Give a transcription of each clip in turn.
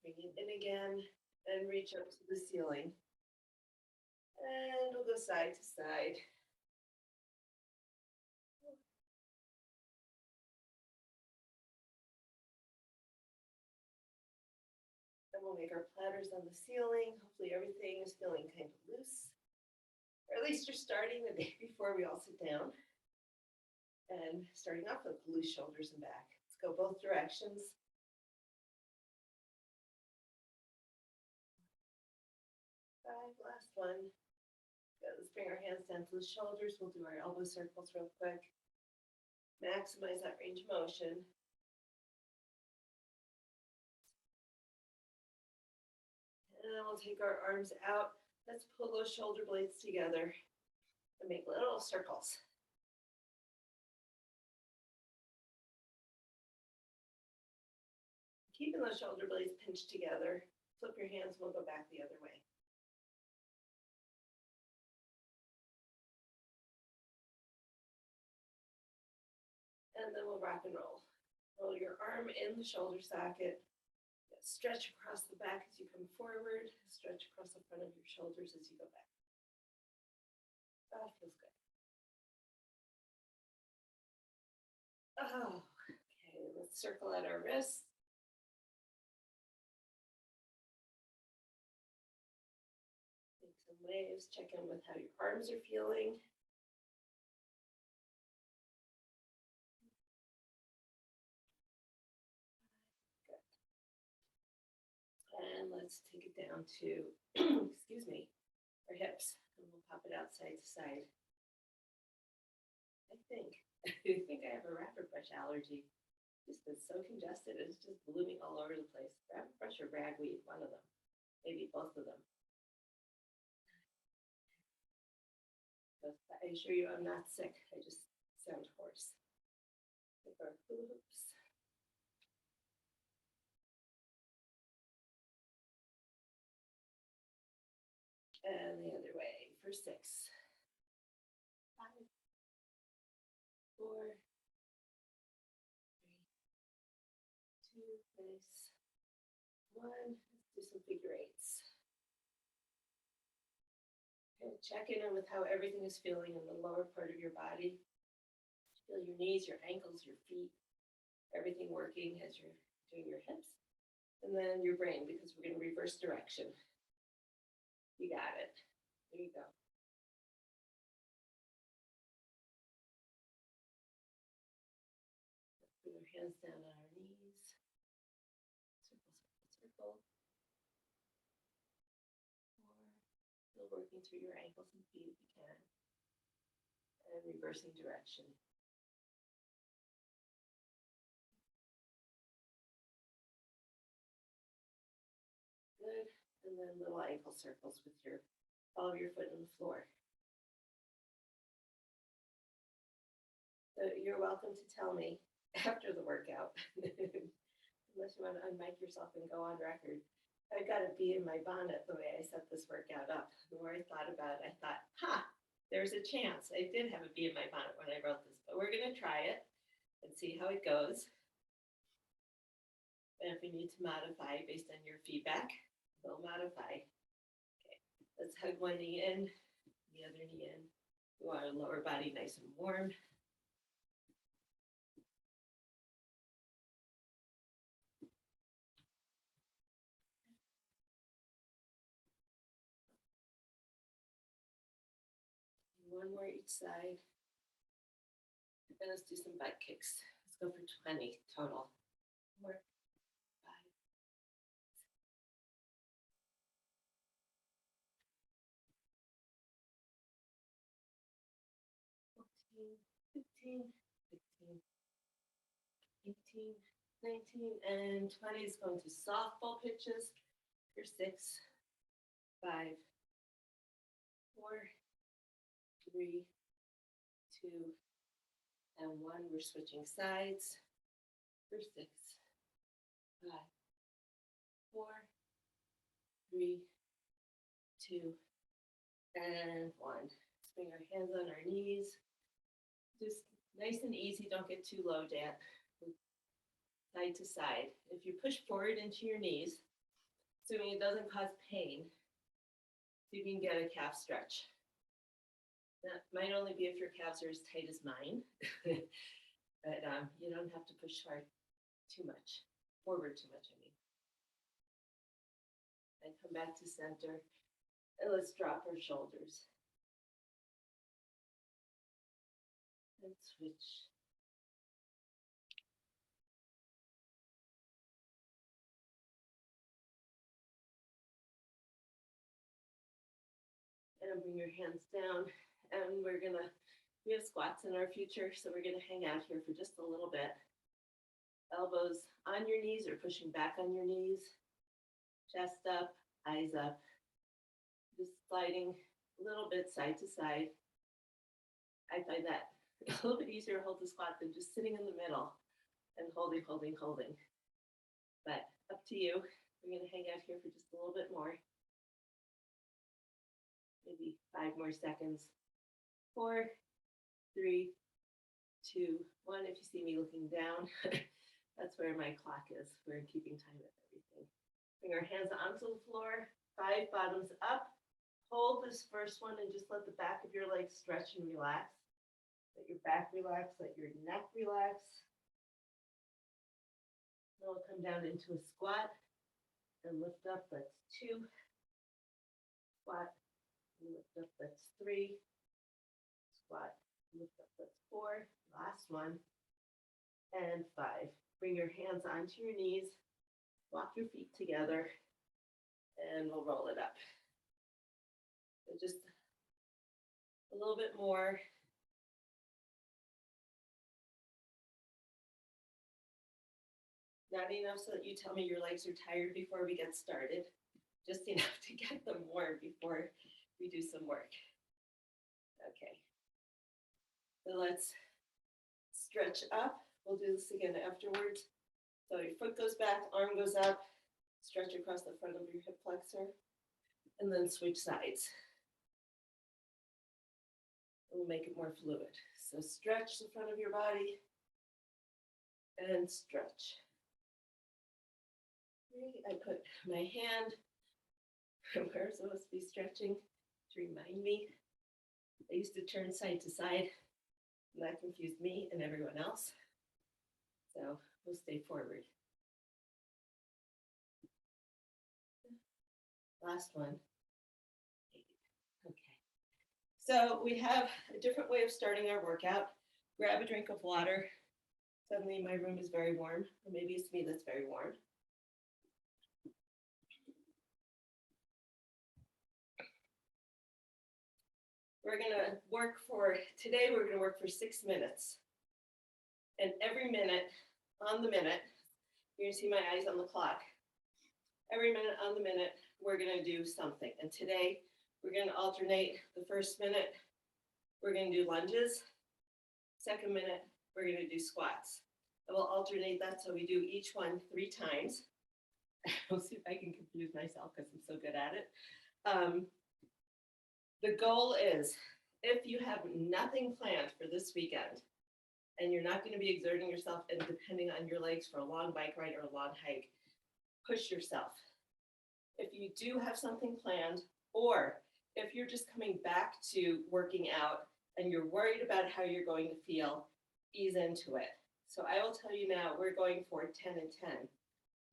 Bring it in again and reach up to the ceiling. And we'll go side to side. And we'll make our platters on the ceiling. Hopefully everything is feeling kind of loose. Or at least you're starting the day before we all sit down. And starting off with loose shoulders and back. Let's go both directions. Five, last one. Good. Let's bring our hands down to the shoulders. We'll do our elbow circles real quick. Maximize that range of motion. And then we'll take our arms out. Let's pull those shoulder blades together and make little circles. Keeping those shoulder blades pinched together. Flip your hands, we'll go back the other way. And then we'll rock and roll. Roll your arm in the shoulder socket. Stretch across the back as you come forward. Stretch across the front of your shoulders as you go back. That feels good. Oh, okay. Let's circle out our wrists. Make some waves. Check in with how your arms are feeling. And let's take it down to, excuse me, our hips. And we'll pop it out side to side. I think I have a rapid brush allergy. Just been so congested, it's just blooming all over the place. Rapid brush or ragweed, one of them, maybe both of them. But I assure you, I'm not sick. I just sound hoarse. With our hoops. And the other way for 6, 5, 4, 3, 2, nice. 1. Let's do some figure 8s. Okay, check in with how everything is feeling in the lower part of your body. Feel your knees, your ankles, your feet, everything working as you're doing your hips. And then your brain, because we're going to reverse direction. You got it. There you go. Put our hands down on our knees. Circle, circle, circle. 4. Still working through your ankles and feet if you can. And reversing direction. Good. And then little ankle circles with your ball of your foot on the floor. So you're welcome to tell me after the workout, unless you want to unmic yourself and go on record. I've got a bee in my bonnet the way I set this workout up. The more I thought about it, I thought, there's a chance. I did have a bee in my bonnet when I wrote this, but we're going to try it and see how it goes. And if we need to modify based on your feedback, we'll modify. Okay, let's hug one knee in, the other knee in. We want our lower body nice and warm. One more each side. And let's do some butt kicks. Let's go for 20 total. 4, 5, 14, 15, 16, 18, 19, and 20 is going to softball pitches for 6, 5, 4, 3, 2, and 1. We're switching sides for 6, 5, 4, 3, 2, and 1. Let's bring our hands on our knees. Just nice and easy. Don't get too low, Dan. Side to side. If you push forward into your knees, assuming it doesn't cause pain, see if you can get a calf stretch. That might only be if your calves are as tight as mine, but you don't have to push hard too much, forward too much, I mean. And come back to center, and let's drop our shoulders. And switch. And bring your hands down, and we have squats in our future, so we're gonna hang out here for just a little bit. Elbows on your knees or pushing back on your knees, chest up, eyes up, just sliding a little bit side to side. I find that a little bit easier to hold the squat than just sitting in the middle and holding. But up to you. We're gonna hang out here for just a little bit more. Maybe 5 more seconds. 4, 3, 2, 1. If you see me looking down, that's where my clock is. We're keeping time with everything. Bring our hands onto the floor, 5 bottoms up. Hold this first one and just let the back of your legs stretch and relax. Let your back relax, let your neck relax. Then we'll come down into a squat and lift up. That's 2. Squat. Lift up, that's 3. Squat, lift up, that's 4. Last one. And 5. Bring your hands onto your knees. Walk your feet together. And we'll roll it up. So just a little bit more. Not enough so that you tell me your legs are tired before we get started. Just enough to get them warm before we do some work. Okay. So let's stretch up. We'll do this again afterwards. So your foot goes back, arm goes up, stretch across the front of your hip flexor, and then switch sides. We'll make it more fluid. So stretch the front of your body and stretch. I put my hand where I'm supposed to be stretching to remind me. I used to turn side to side, and that confused me and everyone else. So we'll stay forward. Last one. Okay. So we have a different way of starting our workout. Grab a drink of water. Suddenly my room is very warm, or maybe it's me that's very warm. We're gonna work today we're gonna work for 6 minutes. And every minute, on the minute, you're gonna see my eyes on the clock. Every minute on the minute, we're gonna do something. And today, we're gonna alternate the first minute, we're gonna do lunges. Second minute, we're gonna do squats. And we'll alternate that so we do each one 3 times. We'll see if I can confuse myself because I'm so good at it. The goal is, if you have nothing planned for this weekend, and you're not going to be exerting yourself and depending on your legs for a long bike ride or a long hike, push yourself. If you do have something planned, or if you're just coming back to working out and you're worried about how you're going to feel, ease into it. So I will tell you now, we're going for 10 and 10.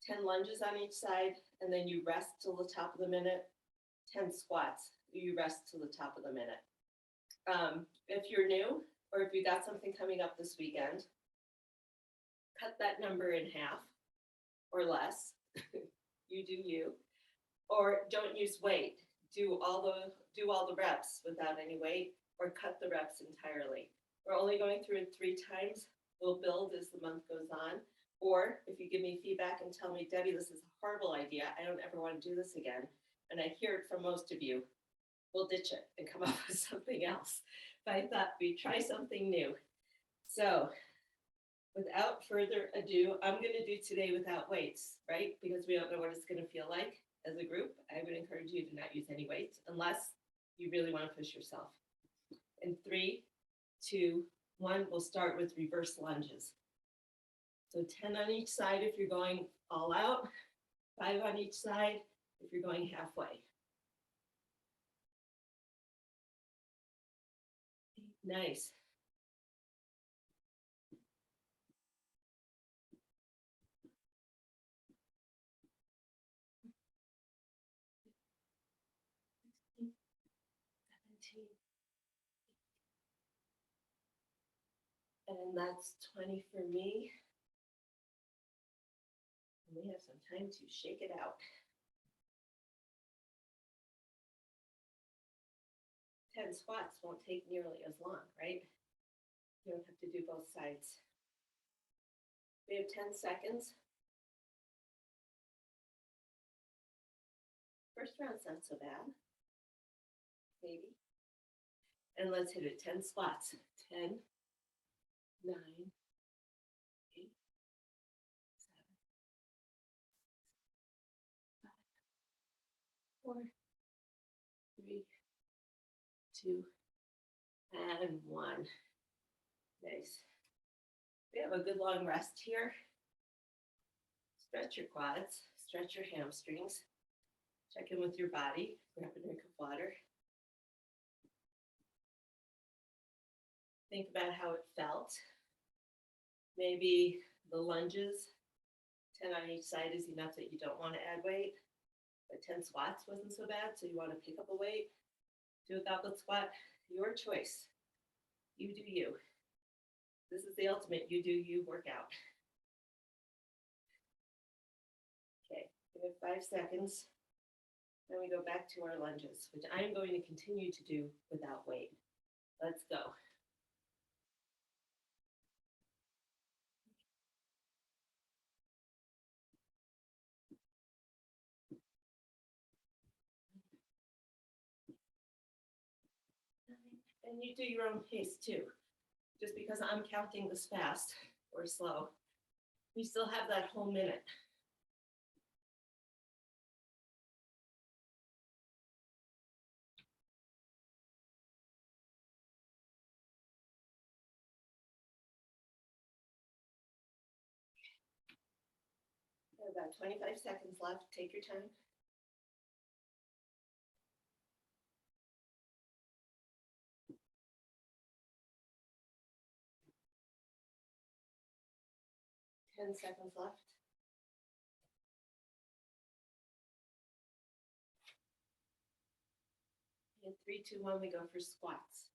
10 lunges on each side, and then you rest till the top of the minute. 10 squats. You rest till the top of the minute. If you're new, or if you got something coming up this weekend, cut that number in half or less. You do you. Or don't use weight. Do all the reps without any weight, or cut the reps entirely. We're only going through it 3 times. We'll build as the month goes on. Or if you give me feedback and tell me, Debbie, this is a horrible idea, I don't ever want to do this again, and I hear it from most of you, we'll ditch it and come up with something else. But I thought we'd try something new. So without further ado, I'm going to do today without weights, right? Because we don't know what it's going to feel like as a group. I would encourage you to not use any weights unless you really want to push yourself. In 3, 2, 1, we'll start with reverse lunges. So 10 on each side if you're going all out, 5 on each side, if you're going halfway. Nice. And that's 20 for me. And we have some time to shake it out. 10 squats won't take nearly as long, right? You don't have to do both sides. We have 10 seconds. First round's not so bad. Maybe. And let's hit it. 10 squats. 10, 9, 8, 7, 5, 4, 3, 2, and 1. Nice. We have a good long rest here. Stretch your quads, stretch your hamstrings. Check in with your body. Grab a drink of water. Think about how it felt. Maybe the lunges, 10 on each side is enough that you don't want to add weight. But 10 squats wasn't so bad, so you want to pick up a weight. Do a goblet squat, your choice. You do you. This is the ultimate you do you workout. Okay, we have 5 seconds. Then we go back to our lunges, which I'm going to continue to do without weight. Let's go. And you do your own pace too. Just because I'm counting this fast or slow, we still have that whole minute. About 25 seconds left. Take your time. Ten seconds left. And 3, 2, 1, we go for squats.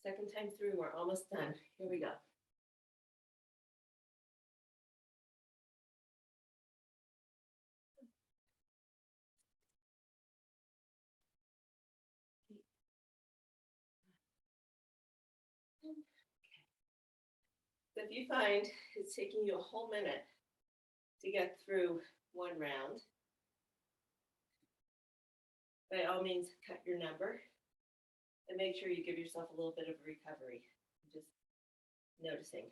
Second time through, we're almost done. Here we go. So if you find it's taking you a whole minute to get through one round, by all means, cut your number and make sure you give yourself a little bit of a recovery. Just noticing.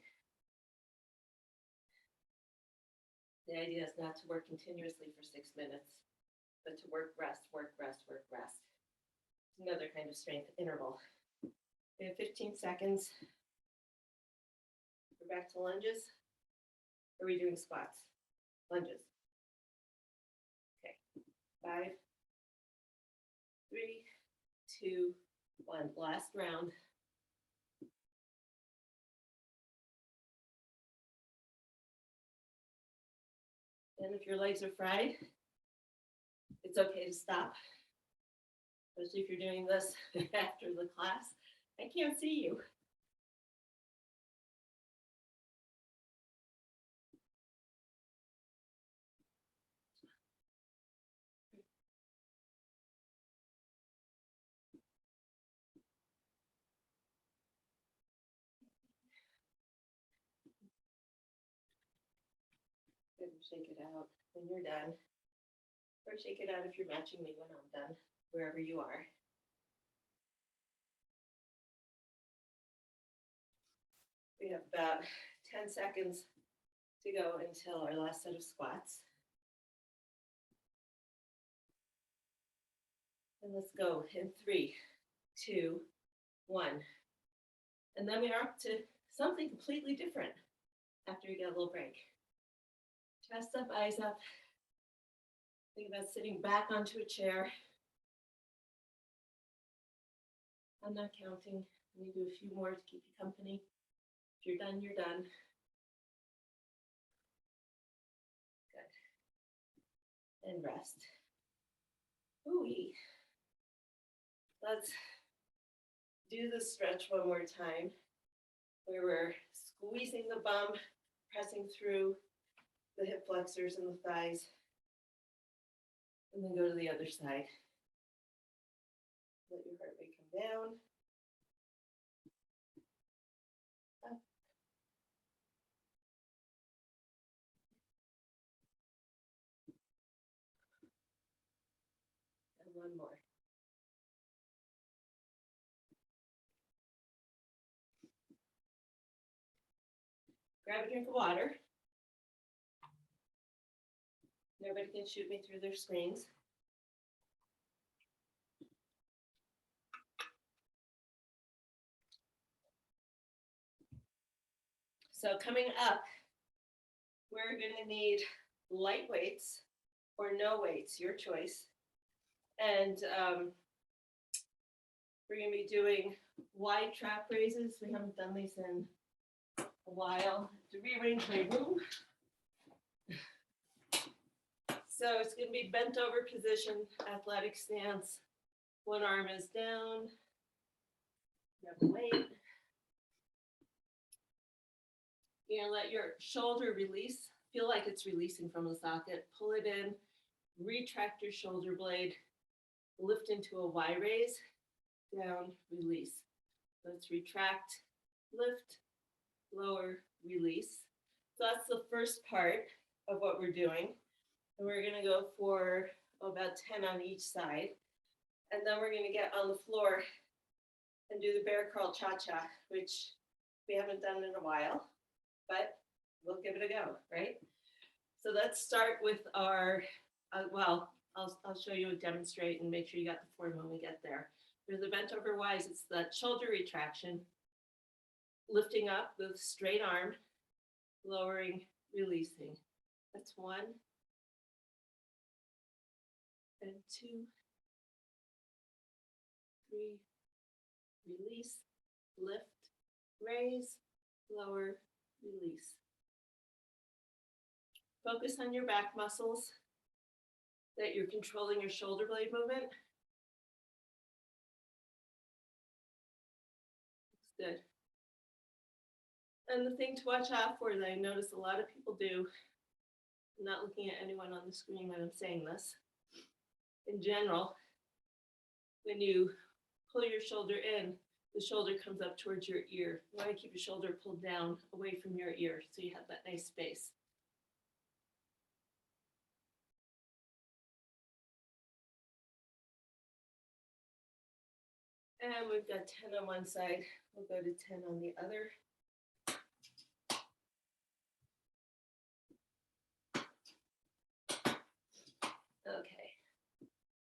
The idea is not to work continuously for 6 minutes, but to work, rest, work, rest, work, rest. Another kind of strength interval. We have 15 seconds. We're back to lunges. Are we doing squats? Lunges. Okay. 5, 3, 2, 1. Last round. And if your legs are fried, it's okay to stop. Especially if you're doing this after the class. I can't see you. Good, shake it out when you're done. Or shake it out if you're matching me when I'm done, wherever you are. We have about 10 seconds to go until our last set of squats. And let's go in 3, 2, 1. And then we are up to something completely different after you get a little break. Chest up, eyes up. Think about sitting back onto a chair. I'm not counting. Let me do a few more to keep you company. If you're done, you're done. Good. And rest. Ooh-wee. Let's do the stretch one more time, where we're squeezing the bum, pressing through the hip flexors and the thighs, and then go to the other side. Let your heart rate come down. Up. And one more. Grab a drink of water. Nobody can shoot me through their screens. So coming up, we're gonna need light weights or no weights, your choice. And we're gonna be doing wide trap raises. We haven't done these in a while. To rearrange my room. So it's gonna be bent over position, athletic stance. One arm is down. Grab a weight. You're gonna let your shoulder release. Feel like it's releasing from the socket. Pull it in, retract your shoulder blade, lift into a Y raise, down, release. Let's retract, lift, lower, release. So that's the first part of what we're doing. And we're gonna go for about 10 on each side. And then we're gonna get on the floor and do the bear crawl cha-cha, which we haven't done in a while, but we'll give it a go, right? So let's start with our, well, I'll show you and demonstrate and make sure you got the form when we get there. There's the bent over Y's, it's that shoulder retraction, lifting up with straight arm, lowering, releasing. That's 1 and 2, 3, release, lift, raise, lower, release. Focus on your back muscles, that you're controlling your shoulder blade movement. That's good. And the thing to watch out for that I notice a lot of people do, I'm not looking at anyone on the screen when I'm saying this. In general, when you pull your shoulder in, the shoulder comes up towards your ear. You want to keep your shoulder pulled down away from your ear so you have that nice space. And we've got 10 on one side. We'll go to 10 on the other. Okay.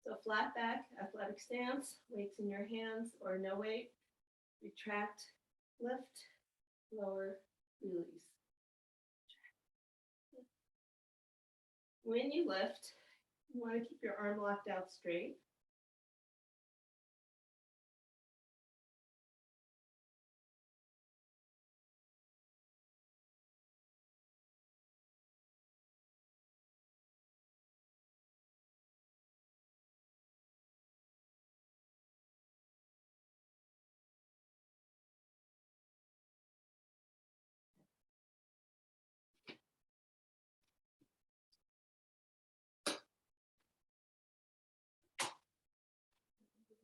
So flat back, athletic stance, weights in your hands or no weight. Retract, lift, lower, release. When you lift, you want to keep your arm locked out straight.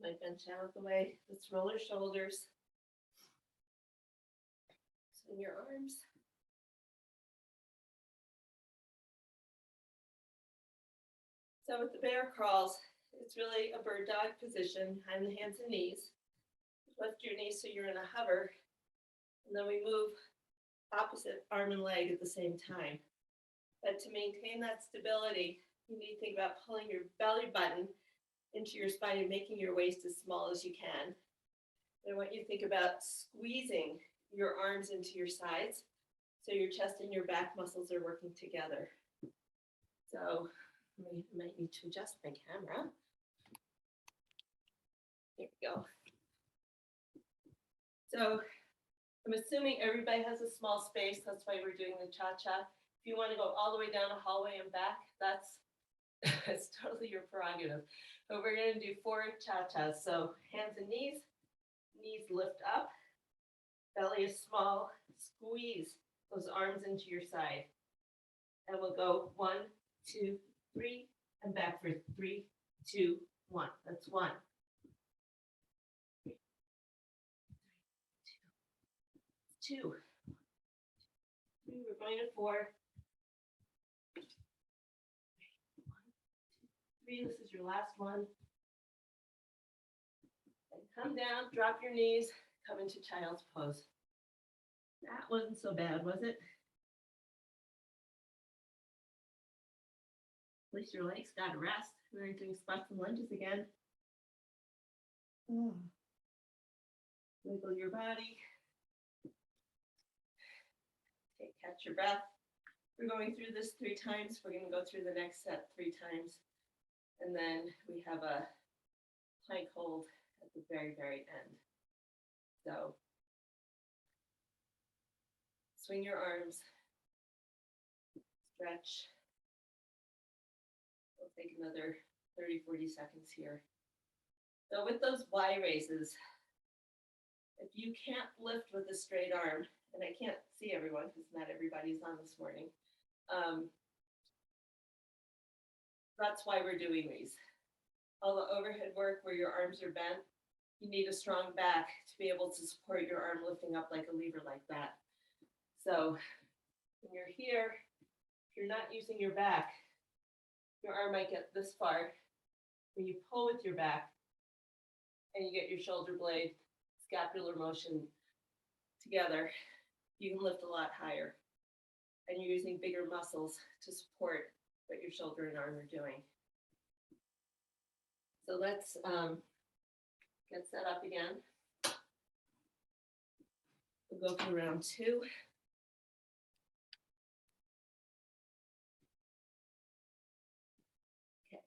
My bench out of the way. Let's roll our shoulders. Swing your arms. So with the bear crawls, it's really a bird dog position, behind the hands and knees. Lift your knees so you're in a hover. And then we move opposite arm and leg at the same time. But to maintain that stability, you need to think about pulling your belly button into your spine and making your waist as small as you can. And I want you to think about squeezing your arms into your sides so your chest and your back muscles are working together. So might need to adjust my camera. There we go. So I'm assuming everybody has a small space. That's why we're doing the cha-cha. If you want to go all the way down the hallway and back, that's it's totally your prerogative. But we're going to do 4 cha-chas. So hands and knees lift up, belly is small, squeeze those arms into your side. And we'll go 1, 2, 3, and back for 3, 2, 1. That's 1. 2. 3, we're going to 4. 1, 2, 3, this is your last one. And come down, drop your knees, come into child's pose. That wasn't so bad, was it? At least your legs got a rest. We aren't doing squats and lunges again. Wiggle your body. Catch your breath. We're going through this 3 times. We're going to go through the next set 3 times. And then we have a plank hold at the very, very end. So swing your arms, stretch. We'll take another 30, 40 seconds here. So with those Y raises, if you can't lift with a straight arm, and I can't see everyone because not everybody's on this morning. That's why we're doing these. All the overhead work where your arms are bent, you need a strong back to be able to support your arm lifting up like a lever like that. So when you're here, if you're not using your back, your arm might get this far. When you pull with your back and you get your shoulder blade, scapular motion together, you can lift a lot higher. And you're using bigger muscles to support what your shoulder and arm are doing. So let's get set up again. We'll go for round 2. Okay.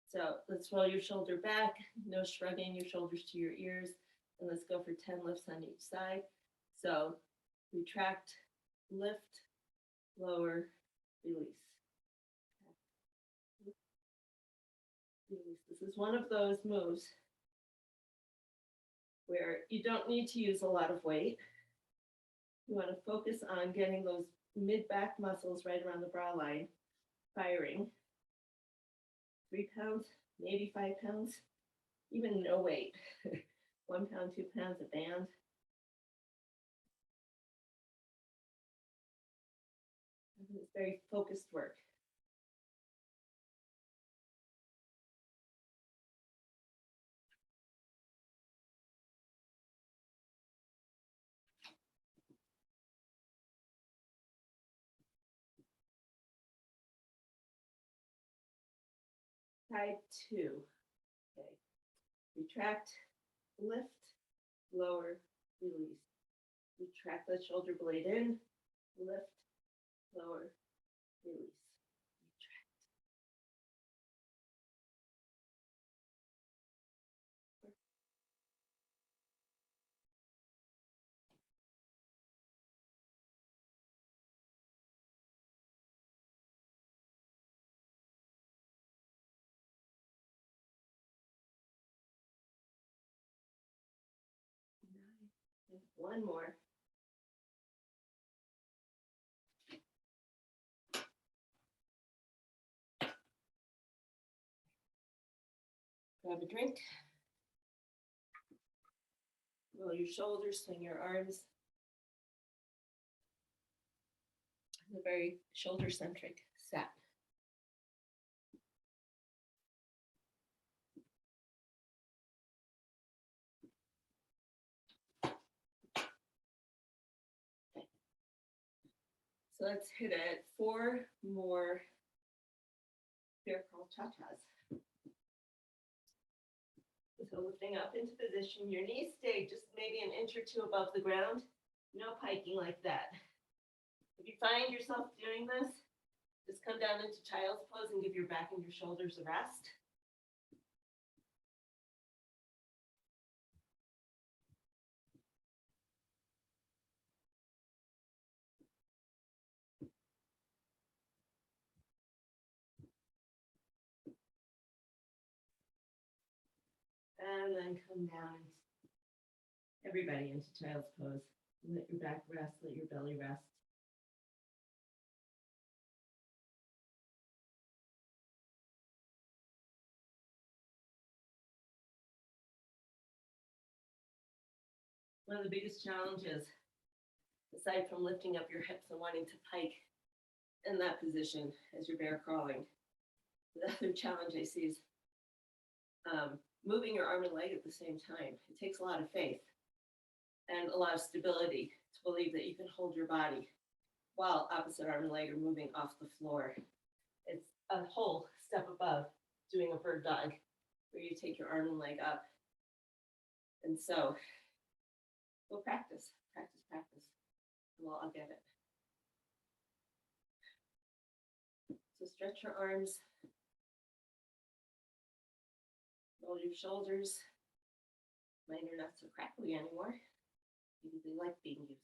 So let's roll your shoulder back, no shrugging your shoulders to your ears, and let's go for 10 lifts on each side. So retract, lift, lower, release. This is one of those moves where you don't need to use a lot of weight. You want to focus on getting those mid-back muscles right around the brow line firing. 3 pounds, maybe 5 pounds, even no weight. 1 pound, 2 pounds, a band. It's very focused work. Side 2. Okay. Retract, lift, lower, release. Retract the shoulder blade in, lift, lower, release. Retract. One more. Grab a drink. Roll your shoulders, swing your arms. It's a very shoulder-centric set. So let's hit it 4 more bear crawl cha-chas. So lifting up into position, your knees stay just maybe an inch or 2 above the ground. No piking like that. If you find yourself doing this, Just come down into child's pose and give your back and your shoulders a rest. And then come down, everybody into child's pose. Let your back rest, let your belly rest. One of the biggest challenges, aside from lifting up your hips and wanting to pike in that position as you're bear crawling, the other challenge I see is moving your arm and leg at the same time. It takes a lot of faith and a lot of stability to believe that you can hold your body while opposite arm and leg are moving off the floor. It's a whole step above doing a bird dog where you take your arm and leg up. And so we'll practice, and we'll all get it. So stretch your arms, roll your shoulders. Mine are not so crackly anymore. Maybe they like being used.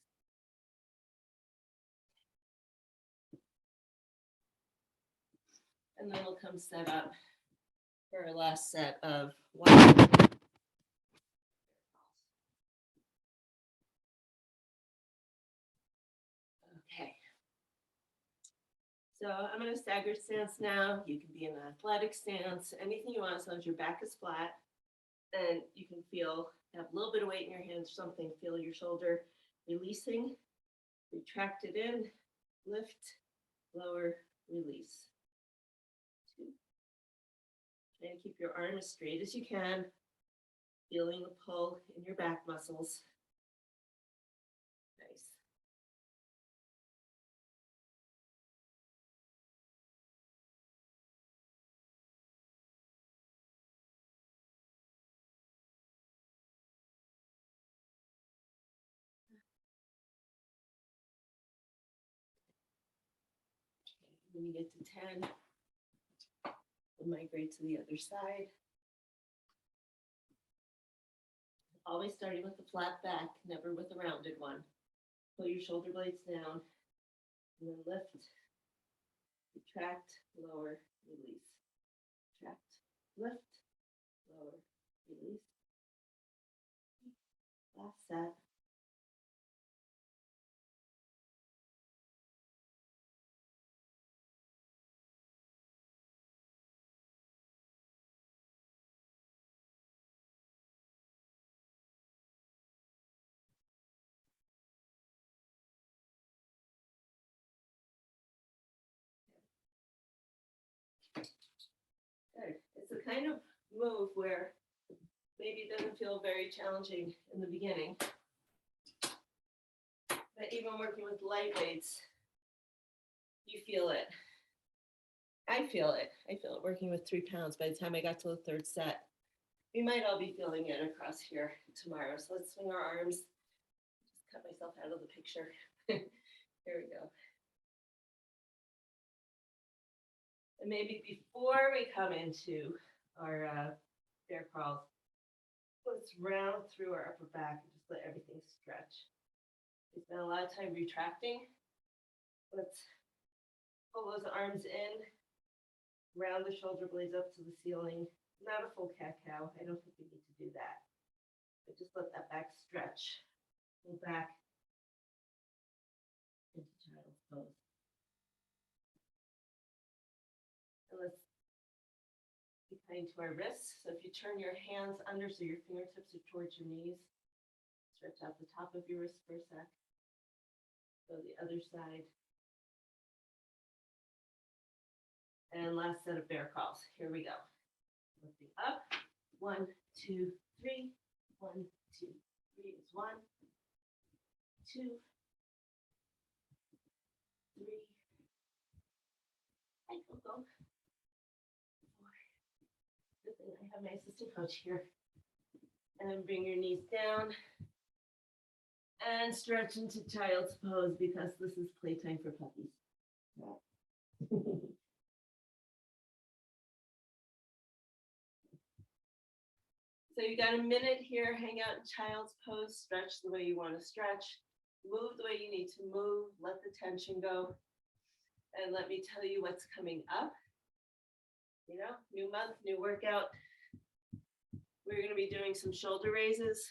And then we'll come set up for our last set of one. Okay. So I'm in a staggered stance now. You can be in an athletic stance, anything you want, as long as your back is flat and you can have a little bit of weight in your hands, something, feel your shoulder releasing, retract it in, lift, lower, release. 2. Try to keep your arm as straight as you can, feeling the pull in your back muscles. Nice. When you get to 10, we'll migrate to the other side. Always starting with the flat back, never with a rounded one. Pull your shoulder blades down, and then lift, retract, lower, release. Retract, lift, lower, release. Last set. Good. It's the kind of move where maybe it doesn't feel very challenging in the beginning, but even working with light weights, you feel it. I feel it working with 3 pounds. By the time I got to the 3rd set, we might all be feeling it across here tomorrow. So let's swing our arms. Just cut myself out of the picture. Here we go. And maybe before we come into our bear crawls, let's round through our upper back and just let everything stretch. We spent a lot of time retracting. Let's pull those arms in, round the shoulder blades up to the ceiling. Not a full cat-cow. I don't think we need to do that. But just let that back stretch. Pull back into child's pose. And let's be kind to our wrists. So if you turn your hands under so your fingertips are towards your knees, stretch out the top of your wrist for a sec. Go the other side. And last set of bear crawls. Here we go. Lifting up. 1, 2, 3. 1, 2, 3 is 1, 2, 3. Hi, Coco. 4. Good thing I have my assistant coach here. And bring your knees down. And stretch into child's pose because this is playtime for puppies. you got a minute here, hang out in child's pose, stretch the way you want to stretch, move the way you need to move, let the tension go. And let me tell you what's coming up. You know, new month, new workout. We're going to be doing some shoulder raises.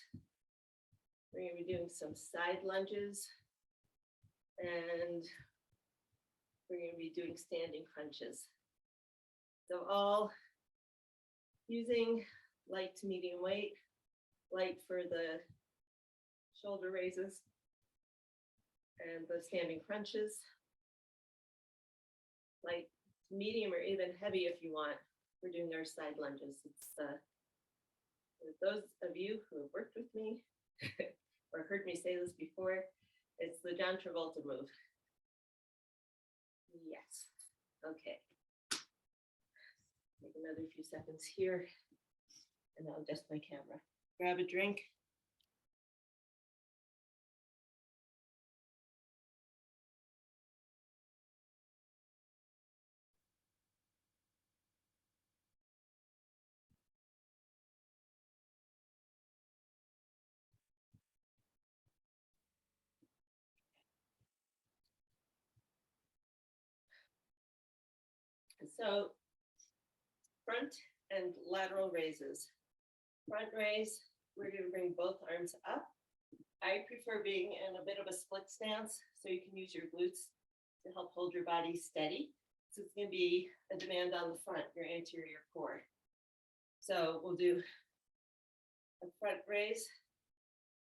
We're going to be doing some side lunges. And we're going to be doing standing crunches. So all using light to medium weight, light for the shoulder raises and the standing crunches, light, medium, or even heavy if you want. We're doing our side lunges. It's for those of you who have worked with me or heard me say this before, it's the John Travolta move. Yes. Okay. Take another few seconds here, and I'll adjust my camera. Grab a drink. So front and lateral raises. Front raise, we're going to bring both arms up. I prefer being in a bit of a split stance so you can use your glutes to help hold your body steady. So it's going to be a demand on the front, your anterior core. So we'll do a front raise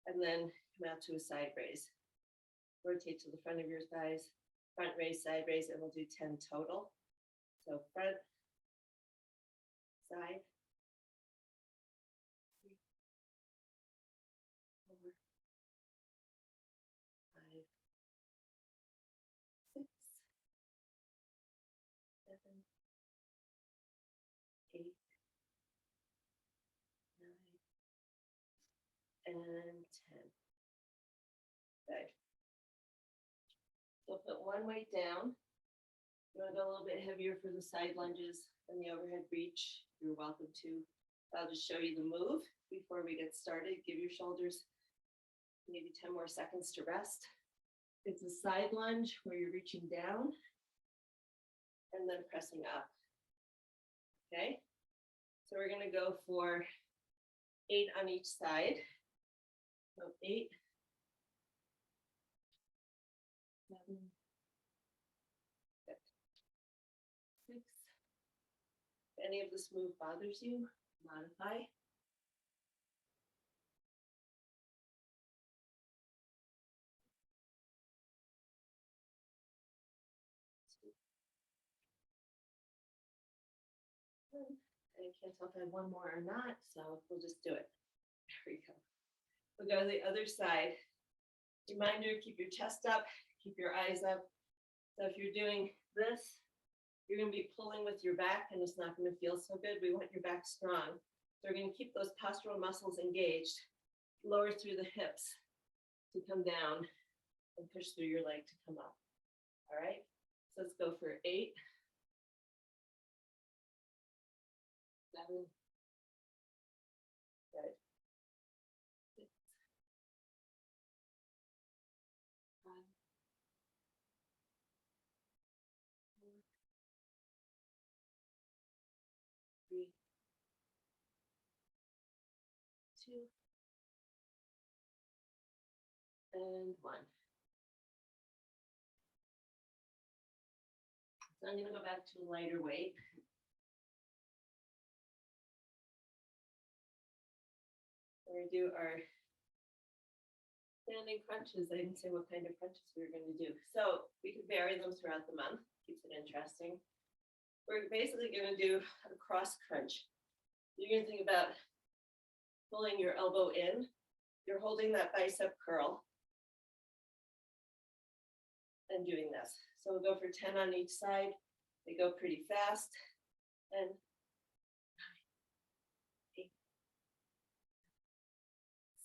and then come out to a side raise. Rotate to the front of your thighs, front raise, side raise, and we'll do 10 total. So front, side, 3, 4, 5, 6, 7, 8, 9, and 10. Good. So put one weight down. You want to go a little bit heavier for the side lunges and the overhead reach, you're welcome to. I'll just show you the move before we get started. Give your shoulders maybe 10 more seconds to rest. It's a side lunge where you're reaching down and then pressing up. Okay, so we're going to go for 8 on each side. So 8, 7, 6. If any of this move bothers you, modify. I can't tell if I have one more or not, so we'll just do it. There we go. We'll go to the other side. Reminder, keep your chest up, keep your eyes up. So if you're doing this, you're going to be pulling with your back and it's not going to feel so good. We want your back strong. So we're going to keep those postural muscles engaged, lower through the hips to come down and push through your leg to come up. All right, so let's go for 8, 7, good, 6, 5, 4, 3, 2, and 1. So I'm going to go back to a lighter weight. We're going to do our standing crunches. I didn't say what kind of crunches we were going to do. So we can vary them throughout the month. Keeps it interesting. We're basically going to do a cross crunch. You're going to think about pulling your elbow in. You're holding that bicep curl and doing this. So we'll go for 10 on each side. They go pretty fast. And 9, 8,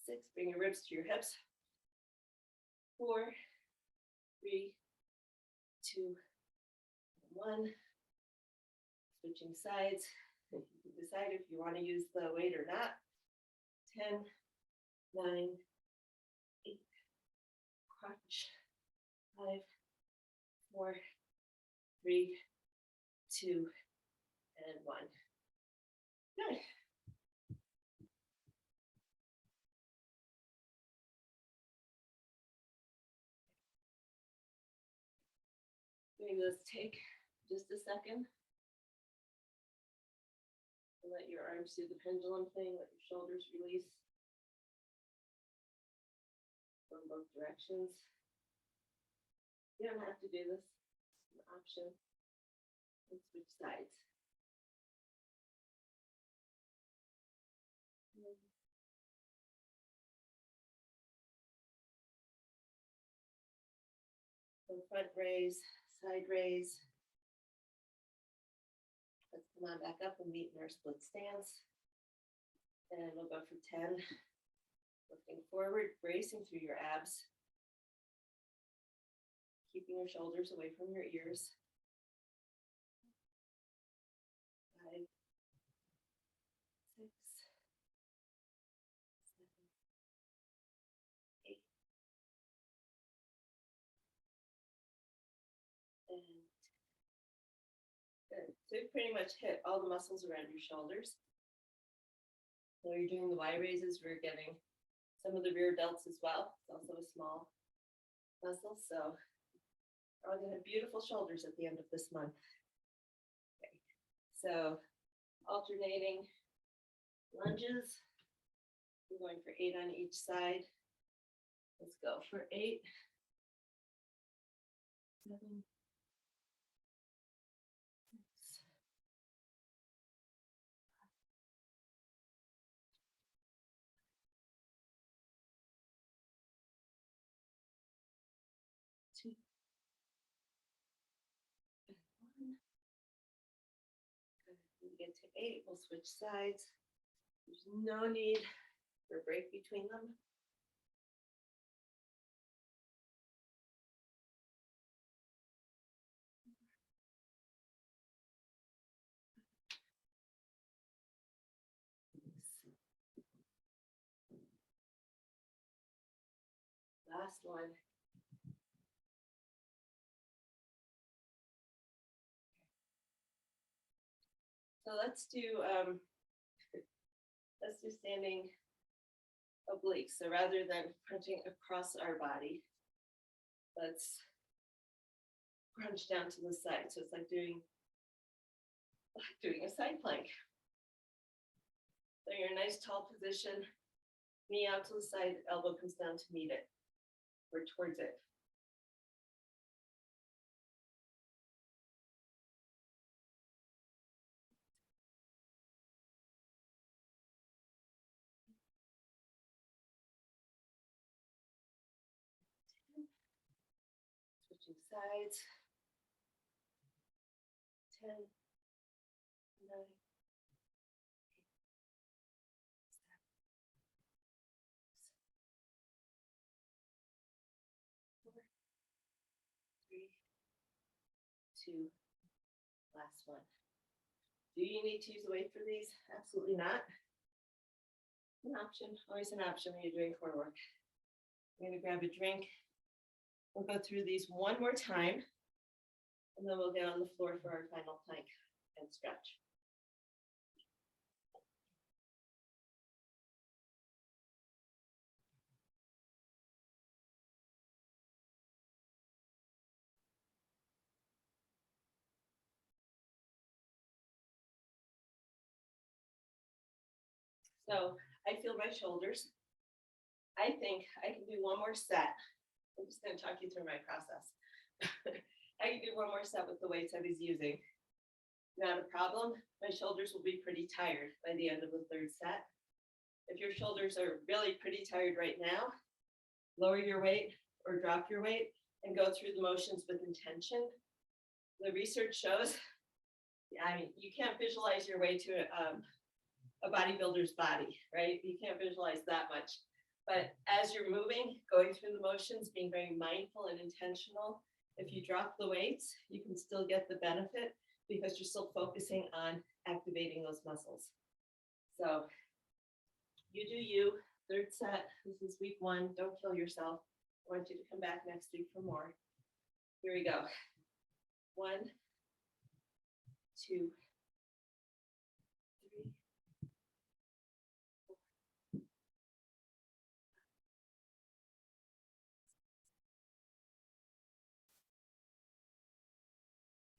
6. Bring your ribs to your hips. 4, 3, 2, 1. Switching sides. You can decide if you want to use the weight or not. 10, 9, 8, crunch, 5, 4, 3, 2, and 1. Good. Maybe let's take just a second. And let your arms do the pendulum thing, let your shoulders release from both directions. You don't have to do this, it's an option. And switch sides. So front raise, side raise. Let's come on back up and meet in our split stance. And we'll go for 10. Lifting forward, bracing through your abs. Keeping your shoulders away from your ears. 5, 6, 7, 8. And good. So you pretty much hit all the muscles around your shoulders. So you're doing the Y raises, we're getting some of the rear delts as well. It's also a small muscle. So we're all gonna have beautiful shoulders at the end of this month. Okay. So alternating lunges. We're going for 8 on each side. Let's go for 8, 7, 6, 2, and 1. Good. When we get to 8, we'll switch sides. There's no need for a break between them. Last one. So let's do standing obliques. So rather than crunching across our body, let's crunch down to the side. So it's like doing a side plank. So you're in a nice tall position, knee out to the side, elbow comes down to meet it or towards it. Switching sides. 10, 9, 8, 7, 4, 3, 2, last one. Do you need to use a weight for these? Absolutely not. An option, always an option when you're doing core work. I'm going to grab a drink. We'll go through these one more time, and then we'll get on the floor for our final plank and stretch. So I feel my shoulders. I think I can do one more set. I'm just going to talk you through my process. I can do one more set with the weights I was using. Not a problem. My shoulders will be pretty tired by the end of the third set. If your shoulders are really pretty tired right now, lower your weight or drop your weight and go through the motions with intention. The research shows, I mean, you can't visualize your way to a bodybuilder's body, right? You can't visualize that much. But as you're moving, going through the motions, being very mindful and intentional, if you drop the weights, you can still get the benefit because you're still focusing on activating those muscles. So You do you. Third set. This is week 1. Don't kill yourself. I want you to come back next week for more. Here we go. 1, 2, 3,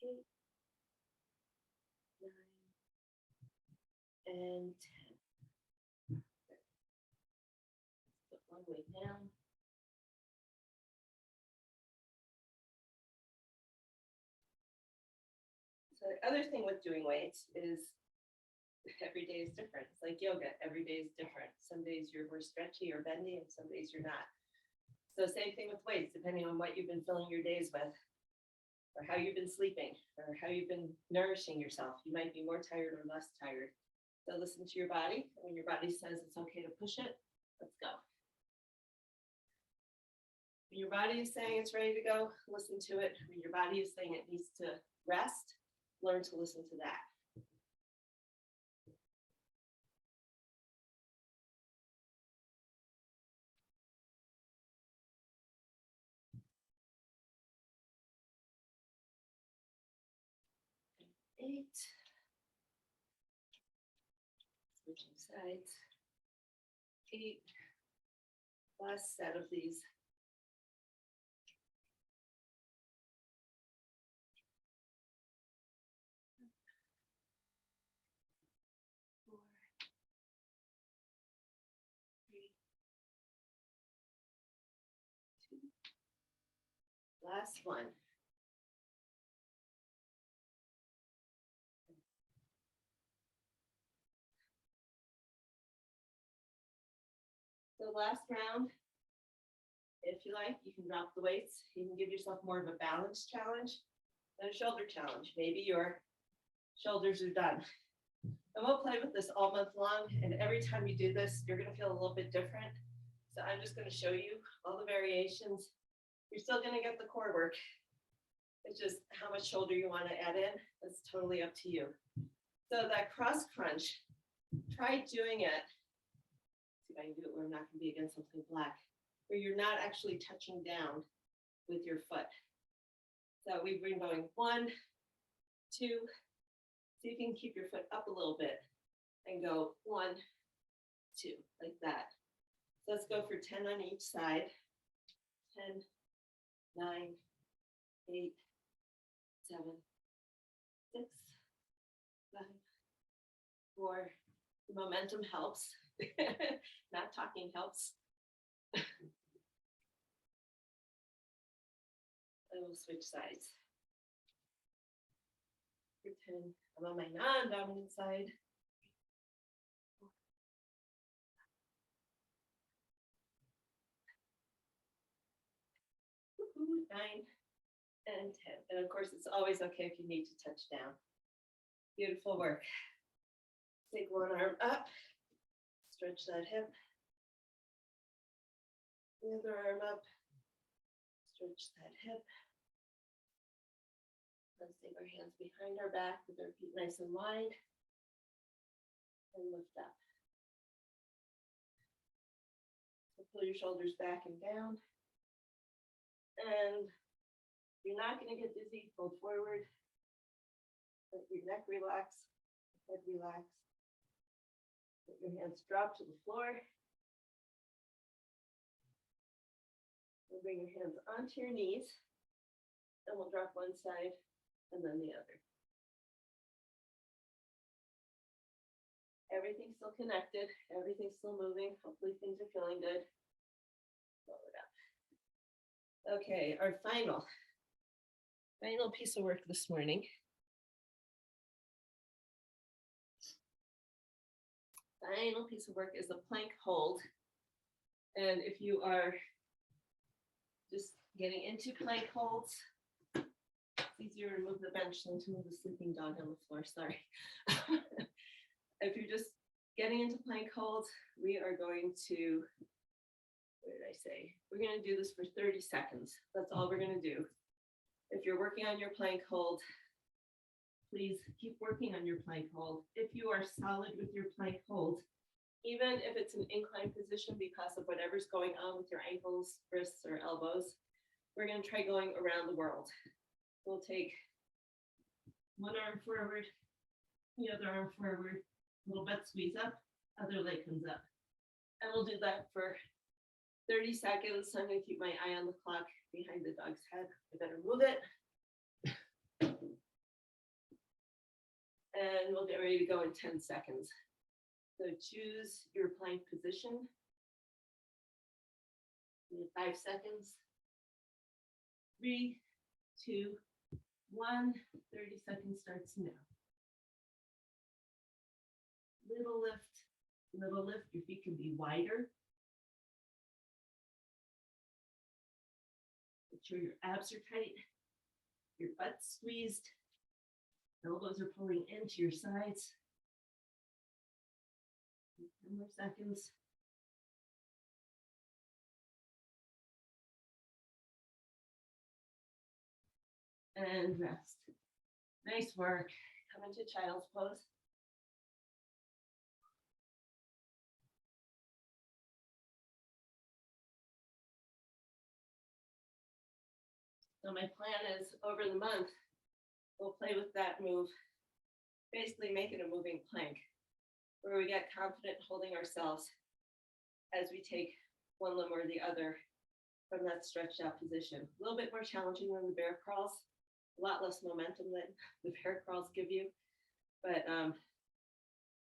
8, 9, and 10. Put one weight down. So the other thing with doing weights is every day is different. It's like yoga. Every day is different. Some days you're more stretchy or bendy, and some days you're not. So same thing with weights, depending on what you've been filling your days with, or how you've been sleeping, or how you've been nourishing yourself. You might be more tired or less tired. So listen to your body. When your body says it's okay to push it, let's go. When your body is saying it's ready to go, listen to it. When your body is saying it needs to rest, learn to listen to that. Eight. Switching sides. 8. Last set of these. 4, 3, 2. Last one. So last round, if you like, you can drop the weights. You can give yourself more of a balance challenge than a shoulder challenge. Maybe your shoulders are done. And we'll play with this all month long. And every time you do this, you're going to feel a little bit different. So I'm just going to show you all the variations. You're still going to get the core work. It's just how much shoulder you want to add in. It's totally up to you. So that cross crunch, try doing it. See if I can do it where I'm not going to be against something black, where you're not actually touching down with your foot. So we've been going 1, 2. See if you can keep your foot up a little bit and go 1, 2, like that. So let's go for 10 on each side. 10, 9, 8, 7, 6, 5, 4. The momentum helps. Not talking helps. I will switch sides. Pretend I'm on my non-dominant side. 9 and 10. And of course, it's always okay if you need to touch down. Beautiful work. Take one arm up, stretch that hip. The other arm up, stretch that hip. Let's take our hands behind our back with our feet nice and wide. And lift up. So pull your shoulders back and down. And you're not going to get dizzy, fold forward. Let your neck relax, head relax. Let your hands drop to the floor. We'll bring your hands onto your knees. And we'll drop one side and then the other. Everything's still connected. Everything's still moving. Hopefully things are feeling good. Roll it up. Okay, our final piece of work this morning. Final piece of work is the plank hold. And if you are just getting into plank holds, it's easier to move the bench than to move the sleeping dog on the floor, sorry. If you're just getting into plank holds, we are going to, what did I say? We're going to do this for 30 seconds. That's all we're going to do. If you're working on your plank hold, please keep working on your plank hold. If you are solid with your plank hold, Even if it's an inclined position because of whatever's going on with your ankles, wrists, or elbows, we're going to try going around the world. We'll take one arm forward, the other arm forward, little butt squeeze up, other leg comes up. And we'll do that for 30 seconds. I'm going to keep my eye on the clock behind the dog's head. I better move it. And we'll get ready to go in 10 seconds. So choose your plank position. 5 seconds. 3, 2, 1. 30 seconds starts now. Little lift, little lift. Your feet can be wider. Make sure your abs are tight, your butt's squeezed, elbows are pulling into your sides. 10 more seconds. And rest. Nice work. Come into child's pose. So my plan is over the month, we'll play with that move, basically make it a moving plank where we get confident holding ourselves as we take one limb or the other from that stretched out position. A little bit more challenging than the bear crawls, a lot less momentum than the bear crawls give you, but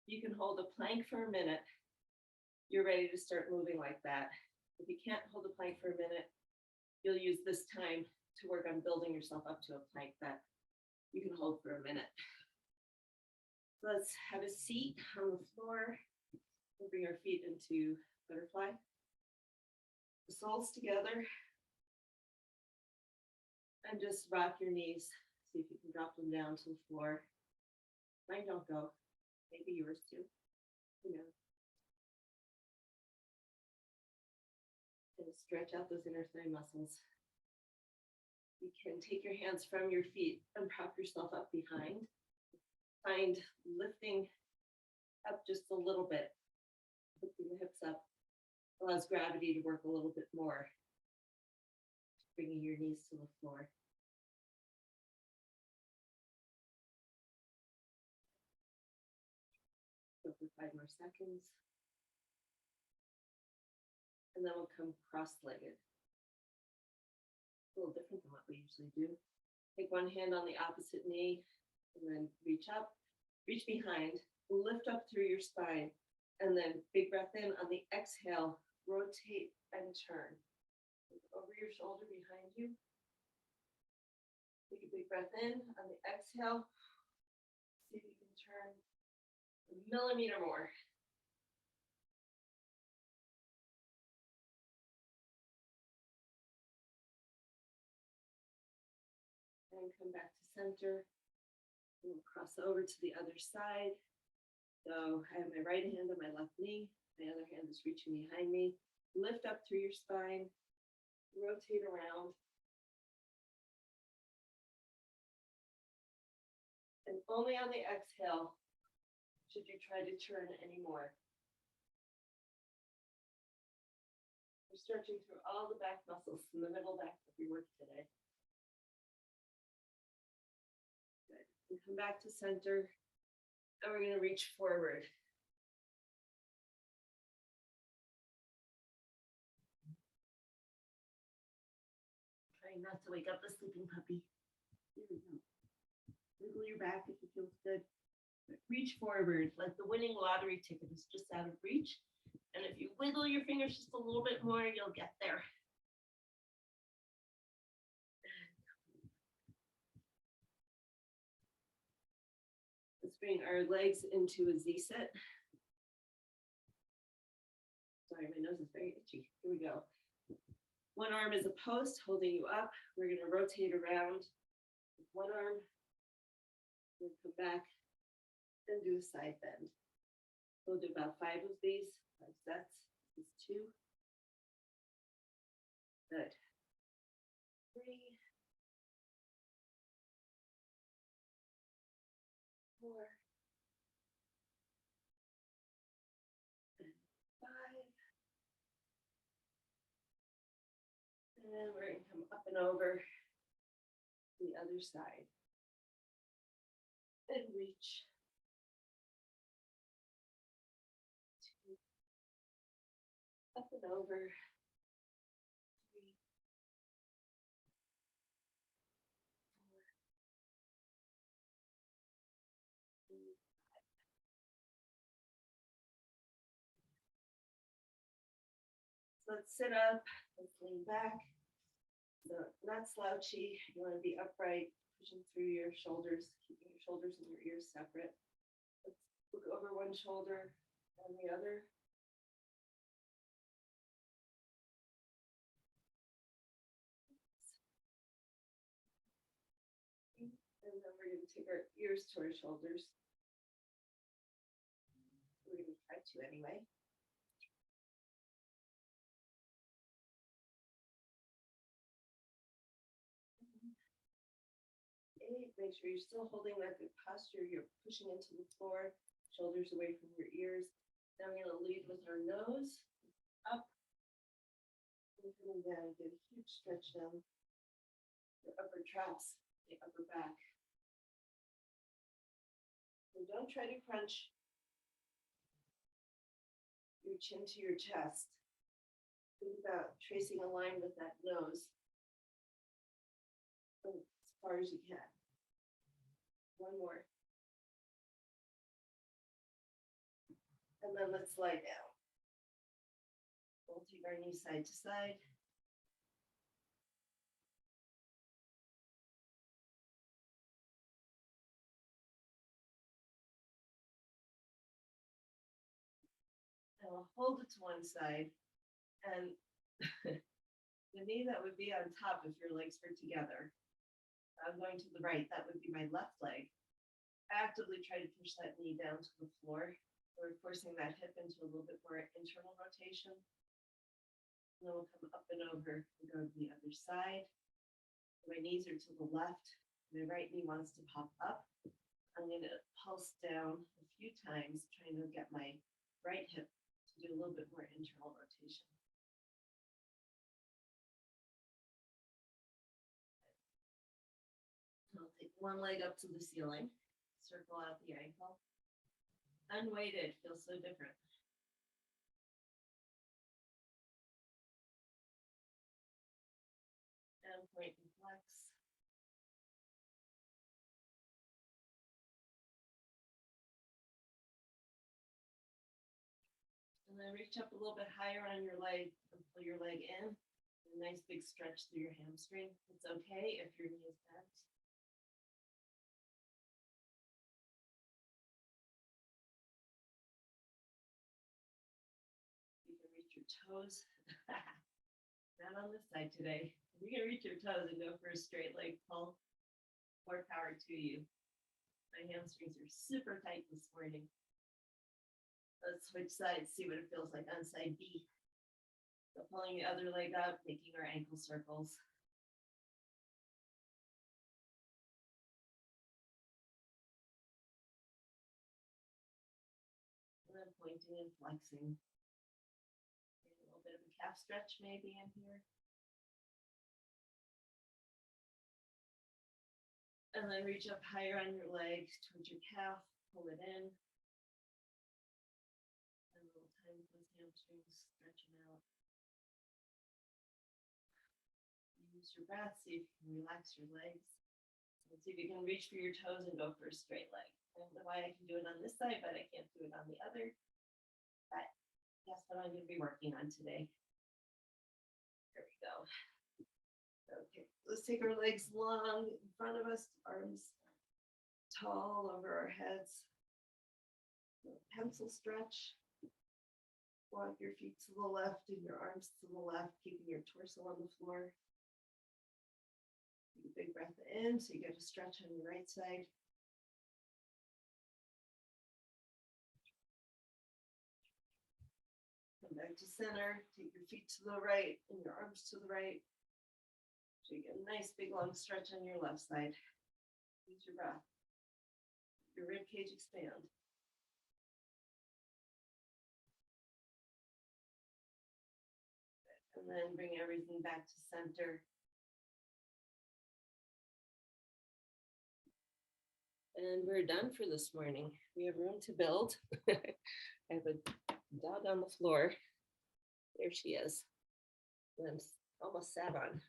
you can hold a plank for a minute, you're ready to start moving like that. If you can't hold a plank for a minute, you'll use this time to work on building yourself up to a plank that you can hold for a minute. Let's have a seat on the floor. We'll bring our feet into butterfly. The soles together. And just rock your knees. See if you can drop them down to the floor. Mine don't go. Maybe yours too. Who knows? And stretch out those inner thigh muscles. You can take your hands from your feet and prop yourself up behind. Find lifting up just a little bit, lifting the hips up, allows gravity to work a little bit more, bringing your knees to the floor. Go for 5 more seconds. And then we'll come cross-legged. A little different than what we usually do. Take one hand on the opposite knee and then reach up, reach behind, lift up through your spine, and then big breath in. On the exhale, rotate and turn. Over your shoulder behind you. Take a big breath in. On the exhale, see if you can turn a millimeter more. And come back to center. We'll cross over to the other side. So I have my right hand on my left knee. My other hand is reaching behind me. Lift up through your spine. Rotate around. And only on the exhale should you try to turn anymore. We're stretching through all the back muscles in the middle back of your work today. And come back to center, and we're going to reach forward. Trying not to wake up the sleeping puppy. Here we go. Wiggle your back if it feels good. Reach forward, like the winning lottery ticket is just out of reach. And if you wiggle your fingers just a little bit more, you'll get there. Let's bring our legs into a Z-sit. Sorry, my nose is very itchy. Here we go. One arm is a post holding you up. We're going to rotate around with one arm. We'll come back and do a side bend. We'll do about 5 of these, 5 sets. This is 2. Good. 3. 4. And then we're gonna come up and over the other side. And reach. Up and over. 3, 4, 5. So let's sit up, let's lean back. So not slouchy, you want to be upright, pushing through your shoulders, keeping your shoulders and your ears separate. Let's look over one shoulder and the other. And then we're going to take our ears to our shoulders. We're going to try to anyway. Make sure you're still holding that good posture. You're pushing into the floor, shoulders away from your ears. Now we're going to lead with our nose up. And coming down, get a huge stretch down your upper traps, the upper back. So don't try to crunch your chin to your chest. Think about tracing a line with that nose as far as you can. One more. And then let's lie down. We'll take our knees side to side. And we'll hold it to one side. And the knee that would be on top if your legs were together. I'm going to the right, that would be my left leg. Actively try to push that knee down to the floor. We're forcing that hip into a little bit more internal rotation. And then we'll come up and over and go to the other side. My knees are to the left. My right knee wants to pop up. I'm going to pulse down a few times, trying to get my right hip to do a little bit more internal rotation. I'll take one leg up to the ceiling, circle out the ankle. Unweighted feels so different. And point and flex. And then reach up a little bit higher on your leg and pull your leg in. A nice big stretch through your hamstring. It's okay if your knee is bent. You can reach your toes. Not on this side today. You can reach your toes and go for a straight leg pull. More power to you. My hamstrings are super tight this morning. Let's switch sides, see what it feels like on side B. So pulling the other leg up, making our ankle circles. And then pointing and flexing. A little bit of a calf stretch maybe in here. And then reach up higher on your leg towards your calf, pull it in. And a little time with those hamstrings, stretch them out. Use your breath, see if you can relax your legs. Let's see if you can reach for your toes and go for a straight leg. I don't know why I can do it on this side, but I can't do it on the other. But that's what I'm going to be working on today. There we go. Okay, let's take our legs long in front of us, arms tall over our heads. Pencil stretch. Walk your feet to the left and your arms to the left, keeping your torso on the floor. Take a big breath in, so you get a stretch on your right side. Come back to center, take your feet to the right and your arms to the right. So you get a nice big long stretch on your left side. Use your breath. Your rib cage expand. And And then bring everything back to center. And we're done for this morning. We have room to build. I have a dog on the floor. There she is. And I'm almost sat on.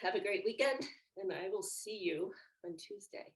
Have a great weekend, and I will see you on Tuesday.